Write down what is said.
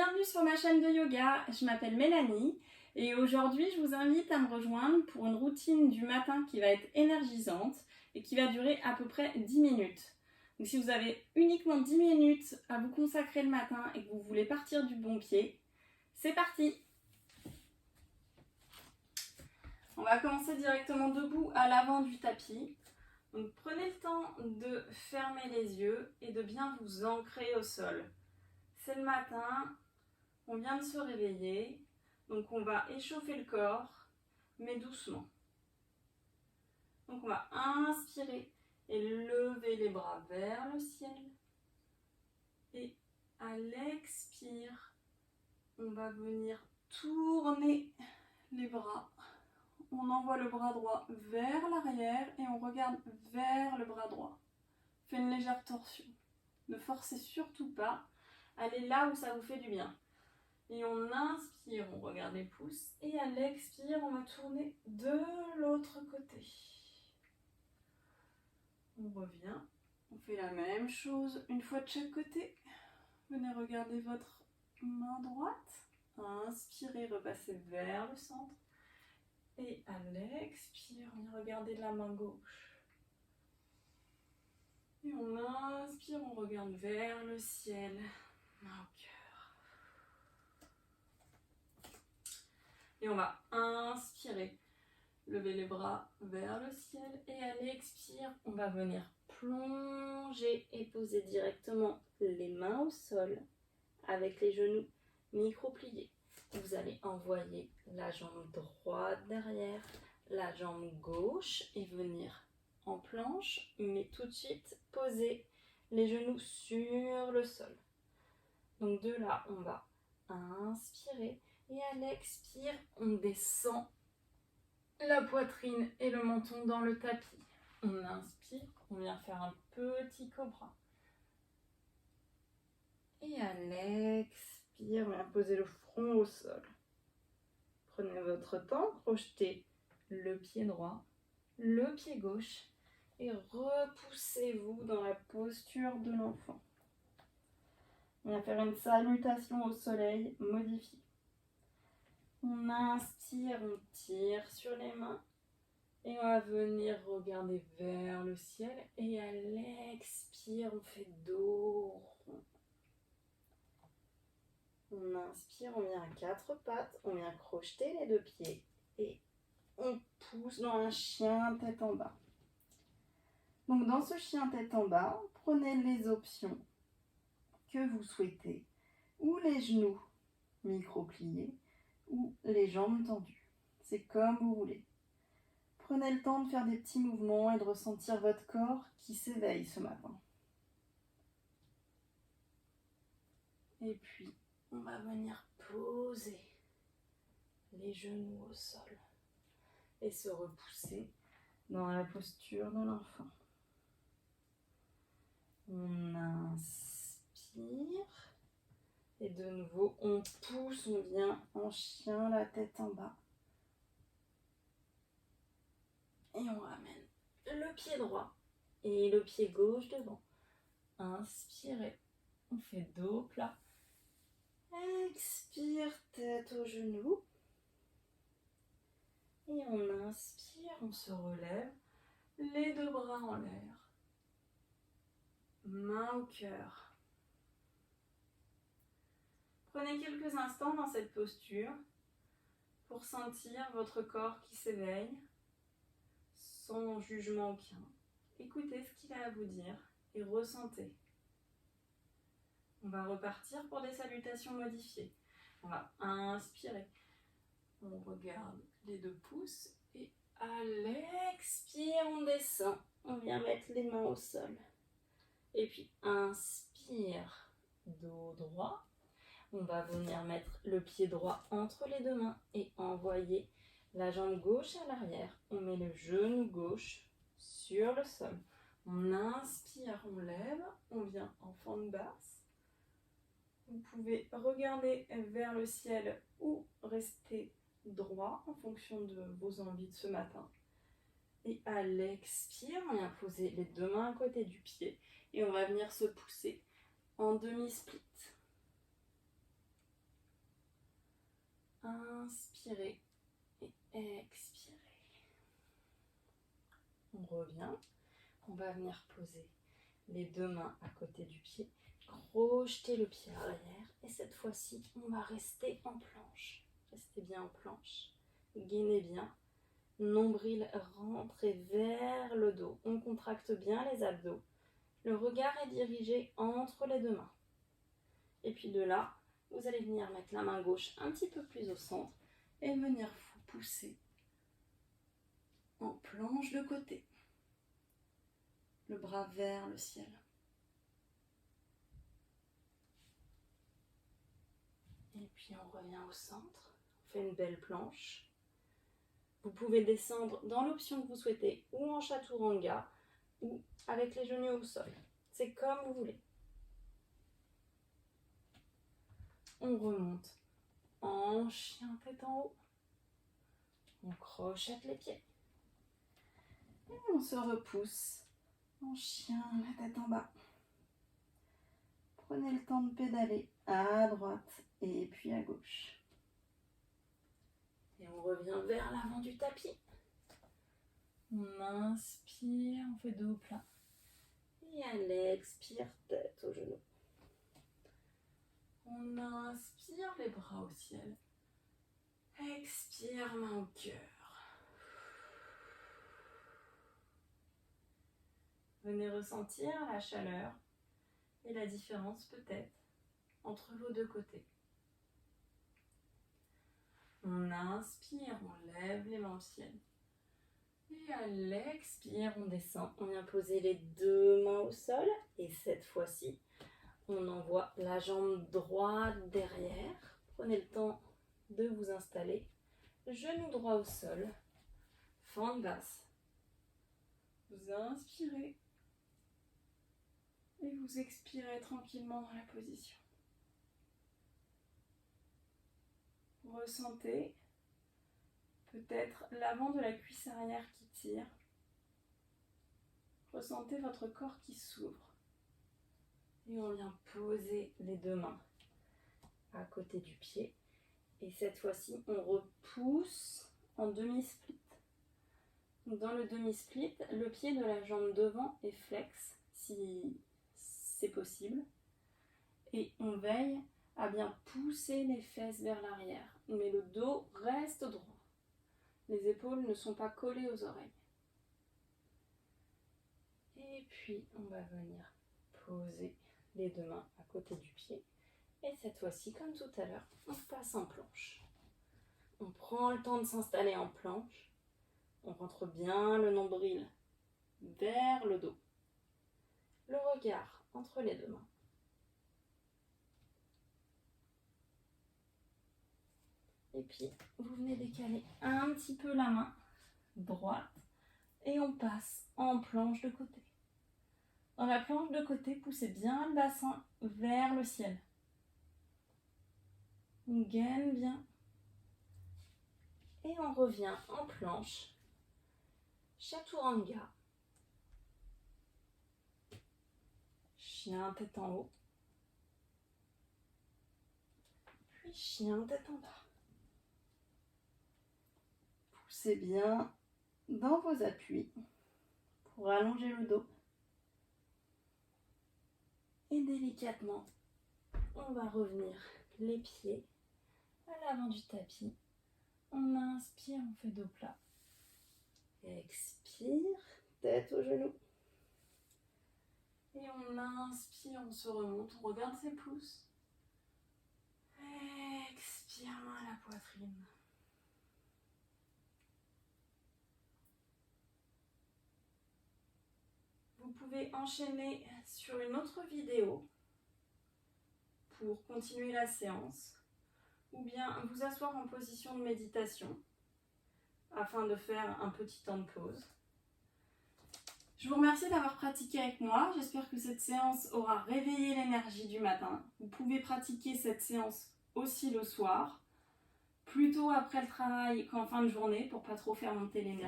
Bienvenue sur ma chaîne de yoga, je m'appelle Mélanie et aujourd'hui je vous invite à me rejoindre pour une routine du matin qui va être énergisante et qui va durer à peu près 10 minutes. Donc si vous avez uniquement 10 minutes à vous consacrer le matin et que vous voulez partir du bon pied, c'est parti! On va commencer directement debout à l'avant du tapis. Donc prenez le temps de fermer les yeux et de bien vous ancrer au sol. C'est le matin, on vient de se réveiller, donc on va échauffer le corps, mais doucement. Donc on va inspirer et lever les bras vers le ciel. Et à l'expire, on va venir tourner les bras. On envoie le bras droit vers l'arrière et on regarde vers le bras droit. Faites une légère torsion. Ne forcez surtout pas. Allez là où ça vous fait du bien. Et on inspire, on regarde les pouces. Et à l'expire, on va tourner de l'autre côté. On revient. On fait la même chose une fois de chaque côté. Venez regarder votre main droite. Inspirez, repassez vers le centre. Et à l'expire, on vient regarder la main gauche. Et on inspire, on regarde vers le ciel. Main au cœur. Et on va inspirer, lever les bras vers le ciel. Et à l'expire, on va venir plonger et poser directement les mains au sol avec les genoux micro-pliés. Vous allez envoyer la jambe droite derrière, la jambe gauche et venir en planche, mais tout de suite poser les genoux sur le sol. Donc de là, on va inspirer et à l'expire, on descend la poitrine et le menton dans le tapis. On inspire, on vient faire un petit cobra. Et à l'expire, on vient poser le front au sol. Prenez votre temps, projetez le pied droit, le pied gauche et repoussez-vous dans la posture de l'enfant. On va faire une salutation au soleil modifiée. On inspire, on tire sur les mains et on va venir regarder vers le ciel et à l'expire, on fait dos rond. On inspire, on vient à quatre pattes, on vient crocheter les deux pieds et on pousse dans un chien tête en bas. Donc dans ce chien tête en bas, prenez les options que vous souhaitez, ou les genoux micro-pliés, ou les jambes tendues. C'est comme vous voulez. Prenez le temps de faire des petits mouvements et de ressentir votre corps qui s'éveille ce matin. Et puis, on va venir poser les genoux au sol et se repousser dans la posture de l'enfant. On inspire et de nouveau on pousse, on vient en chien, la tête en bas. Et on ramène le pied droit et le pied gauche devant. Inspirez, on fait dos plat. Expire, tête aux genoux. Et on inspire, on se relève, les deux bras en l'air. Main au cœur. Prenez quelques instants dans cette posture pour sentir votre corps qui s'éveille sans jugement aucun. Écoutez ce qu'il a à vous dire et ressentez. On va repartir pour des salutations modifiées. On va inspirer. On regarde les deux pouces et à l'expire, on descend. On vient mettre les mains au sol. Et puis inspire, dos droit. On va venir mettre le pied droit entre les deux mains et envoyer la jambe gauche à l'arrière. On met le genou gauche sur le sol. On inspire, on lève, on vient en fente basse. Vous pouvez regarder vers le ciel ou rester droit en fonction de vos envies de ce matin. Et à l'expire, on vient poser les deux mains à côté du pied et on va venir se pousser en demi-split. Inspirez et expirez. On revient. On va venir poser les deux mains à côté du pied. Crocheter le pied arrière. Et cette fois-ci, on va rester en planche. Restez bien en planche. Gainez bien. Nombril rentré vers le dos. On contracte bien les abdos. Le regard est dirigé entre les deux mains. Et puis de là, vous allez venir mettre la main gauche un petit peu plus au centre et venir vous pousser en planche de côté. Le bras vers le ciel. Et puis on revient au centre. On fait une belle planche. Vous pouvez descendre dans l'option que vous souhaitez, ou en chaturanga, ou avec les genoux au sol. C'est comme vous voulez. On remonte en chien tête en haut. On crochette les pieds. Et on se repousse en chien la tête en bas. Prenez le temps de pédaler à droite et puis à gauche. Et on revient vers l'avant du tapis. On inspire, on fait dos plat. Et à l'expire, tête aux genoux. On inspire, les bras au ciel. Expire, main au cœur. Venez ressentir la chaleur et la différence peut-être entre vos deux côtés. On inspire, on lève les mains au ciel. Et à l'expire, on descend. On vient poser les deux mains au sol. Et cette fois-ci, on envoie la jambe droite derrière. Prenez le temps de vous installer. Genou droit au sol. Fente basse. Vous inspirez. Et vous expirez tranquillement dans la position. Ressentez peut-être l'avant de la cuisse arrière qui tire. Ressentez votre corps qui s'ouvre. Et on vient poser les deux mains à côté du pied. Et cette fois-ci, on repousse en demi-split. Dans le demi-split, le pied de la jambe devant est flex, si c'est possible. Et on veille à bien pousser les fesses vers l'arrière. Mais le dos reste droit. Les épaules ne sont pas collées aux oreilles. Et puis, on va venir poser les deux mains à côté du pied. Et cette fois-ci, comme tout à l'heure, on passe en planche. On prend le temps de s'installer en planche. On rentre bien le nombril vers le dos. Le regard entre les deux mains. Et puis, vous venez décaler un petit peu la main droite et on passe en planche de côté. Dans la planche de côté, poussez bien le bassin vers le ciel. On gaine bien. Et on revient en planche. Chaturanga. Chien tête en haut. Puis chien tête en bas. Poussez bien dans vos appuis pour allonger le dos. Et délicatement, on va revenir les pieds à l'avant du tapis. On inspire, on fait dos plat. Expire, tête aux genoux. Et on inspire, on se remonte, on regarde ses pouces. Expire, main à la poitrine. Vous pouvez enchaîner sur une autre vidéo pour continuer la séance ou bien vous asseoir en position de méditation afin de faire un petit temps de pause. Je vous remercie d'avoir pratiqué avec moi. J'espère que cette séance aura réveillé l'énergie du matin. Vous pouvez pratiquer cette séance aussi le soir, plutôt après le travail qu'en fin de journée pour pas trop faire monter l'énergie.